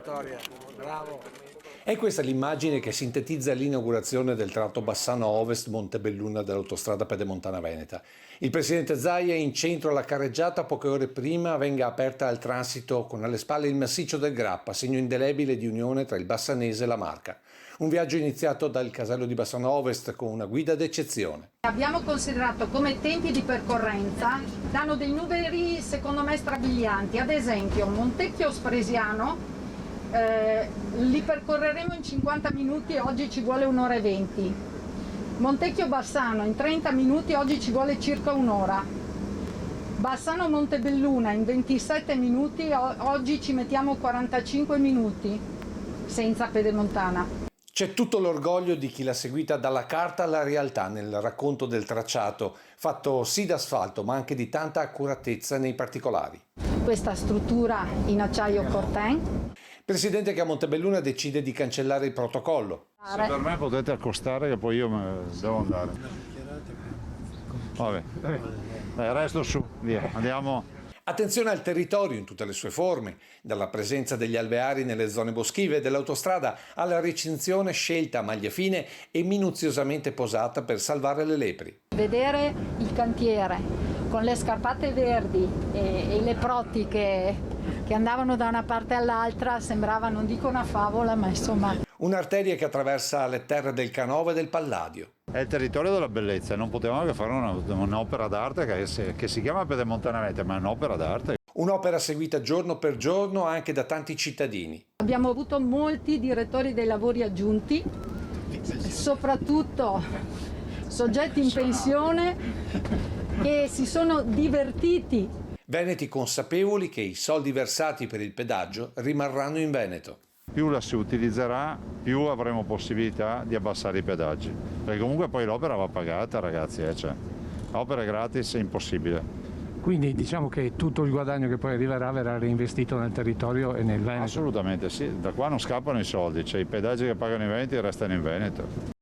vittoria, bravo. È questa l'immagine che sintetizza l'inaugurazione del tratto Bassano Ovest Montebelluna dell'autostrada pedemontana veneta. Il presidente Zaia è in centro alla carreggiata poche ore prima venga aperta al transito con alle spalle il massiccio del Grappa, segno indelebile di unione tra il Bassanese e la Marca. Un viaggio iniziato dal casello di Bassano Ovest con una guida d'eccezione. Abbiamo considerato come tempi di percorrenza, danno dei numeri secondo me strabilianti. Ad esempio Montecchio-Spresiano li percorreremo in 50 minuti, oggi ci vuole un'ora e 20. Montecchio-Bassano in 30 minuti, oggi ci vuole circa un'ora. Bassano-Montebelluna in 27 minuti, oggi ci mettiamo 45 minuti, senza pedemontana. C'è tutto l'orgoglio di chi l'ha seguita dalla carta alla realtà nel racconto del tracciato, fatto sì d'asfalto ma anche di tanta accuratezza nei particolari. Questa struttura in acciaio Corten. Presidente che a Montebelluna decide di cancellare il protocollo. Se per me potete accostare che poi io devo andare. Vabbè, resto su, via, andiamo. Attenzione al territorio in tutte le sue forme, dalla presenza degli alveari nelle zone boschive dell'autostrada alla recinzione scelta a maglia fine e minuziosamente posata per salvare le lepri. Vedere il cantiere con le scarpate verdi e le proti che andavano da una parte all'altra sembrava, non dico una favola, ma insomma... Un'arteria che attraversa le terre del Canova e del Palladio. È il territorio della bellezza, non potevamo che fare un'opera d'arte che si chiama Pedemontana Veneta, ma è un'opera d'arte. Un'opera seguita giorno per giorno anche da tanti cittadini. Abbiamo avuto molti direttori dei lavori aggiunti, soprattutto soggetti in pensione che si sono divertiti. Veneti consapevoli che i soldi versati per il pedaggio rimarranno in Veneto. Più la si utilizzerà, più avremo possibilità di abbassare i pedaggi. Perché comunque poi l'opera va pagata, ragazzi, cioè, l'opera gratis è impossibile. Quindi diciamo che tutto il guadagno che poi arriverà verrà reinvestito nel territorio e nel Veneto? Assolutamente sì, da qua non scappano i soldi, cioè i pedaggi che pagano i veneti restano in Veneto.